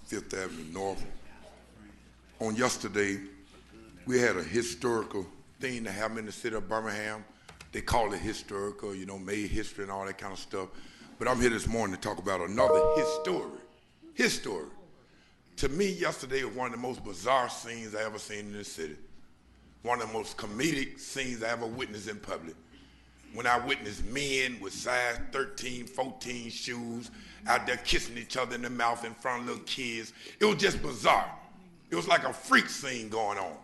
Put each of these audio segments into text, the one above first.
5th Avenue North. On yesterday, we had a historical thing that happened in the city of Birmingham. They call it historical, made history and all that kind of stuff. But I'm here this morning to talk about another his story. To me, yesterday was one of the most bizarre scenes I ever seen in this city. One of the most comedic scenes I ever witnessed in public. When I witnessed men with size 13, 14 shoes out there kissing each other in the mouth in front of little kids. It was just bizarre. It was like a freak scene going on.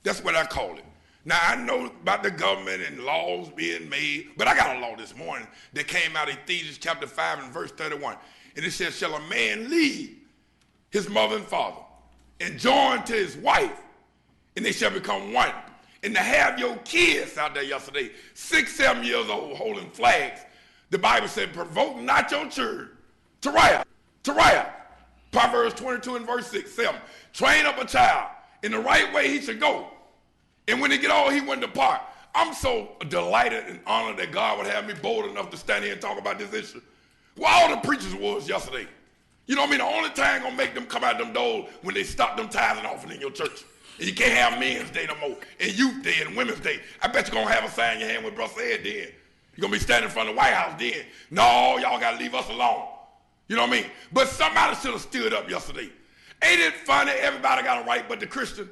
That's what I call it. Now, I know about the government and laws being made, but I got a law this morning that came out of Ephesians chapter 5 and verse 31. And it says, shall a man leave his mother and father and join to his wife, and they shall become one. And to have your kids out there yesterday, 6, 7 years old, holding flags, the Bible said, provoke not your children to riot. Proverbs 22 and verse 6, 7. Train up a child in the right way he should go. And when he get old, he wouldn't depart. I'm so delighted and honored that God would have me bold enough to stand here and talk about this issue. Well, all the preachers was yesterday. You know what I mean? The only time gonna make them come out them doors when they stop them tithes and offering in your church. And you can't have Men's Day no more, and Youth Day, and Women's Day. I bet you're gonna have a sign in your hand with Brother Ed then. You're gonna be standing in front of the White House then. No, y'all gotta leave us alone. You know what I mean? But somebody should have stood up yesterday. Ain't it funny? Everybody got a right but the Christian.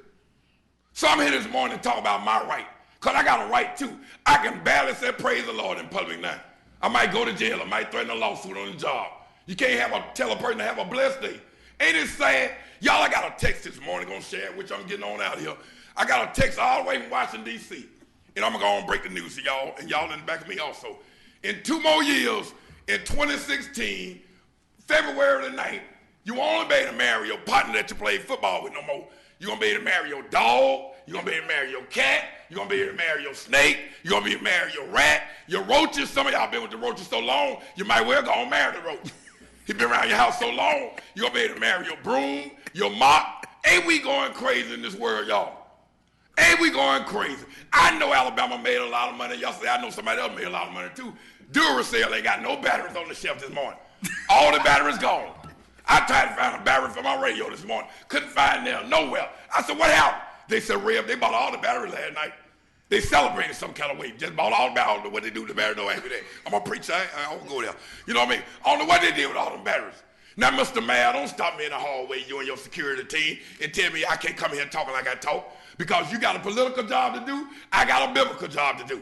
So I'm here this morning to talk about my right, because I got a right too. I can barely say praise the Lord in public now. I might go to jail. I might threaten a lawsuit on the job. You can't tell a person to have a blessed day. Ain't it sad? Y'all, I got a text this morning, gonna share it, which I'm getting on out here. I got a text all the way from Washington, D.C., and I'm gonna go on and break the news to y'all, and y'all in the back of me also. In 2 more years, in 2016, February the 9th, you won't only be able to marry your partner that you play football with no more. You're going to be able to marry your dog. You're going to be able to marry your cat. You're going to be able to marry your snake. You're going to be able to marry your rat, your roaches. Some of y'all been with the roaches so long, you might well go and marry the roach. He's been around your house so long, you're going to be able to marry your broom, your mop. Ain't we going crazy in this world, y'all? Ain't we going crazy? I know Alabama made a lot of money yesterday. I know somebody else made a lot of money too. Duracell ain't got no batteries on the shelf this morning. All the batteries gone. I tried to find a battery for my radio this morning. Couldn't find them nowhere. I said, what happened? They said, Rev, they bought all the batteries last night. They celebrated some kind of way. Just bought all the batteries. I don't know what they do with the batteries. Don't ask me that. I'm a preacher. I won't go there. You know what I mean? I don't know what they did with all them batteries. Now, Mr. Mayor, don't stop me in the hallway, you and your security team, and tell me I can't come here talking like I talk, because you got a political job to do. I got a biblical job to do.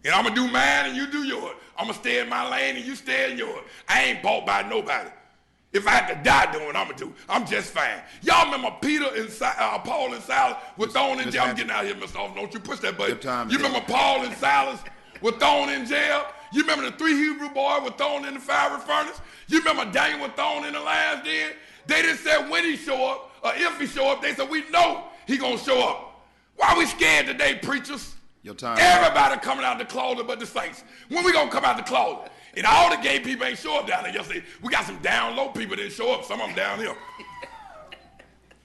And I'm going to do mine and you do yours. I'm going to stay in my lane and you stay in yours. I ain't bought by nobody. If I had to die doing what I'm going to do, I'm just fine. Y'all remember Peter and Paul and Silas were thrown in jail? I'm getting out of here, Mr. Officer. Don't you push that button. You remember Paul and Silas were thrown in jail? You remember the 3 Hebrew boys were thrown in the fiery furnace? You remember Daniel was thrown in the lion's den? They didn't say when he show up or if he show up. They said we know he going to show up. Why we scared today, preachers? Your time. Everybody coming out the closet but the saints. When we going to come out the closet? And all the gay people ain't show up down there yesterday. We got some down low people that didn't show up. Some of them down here.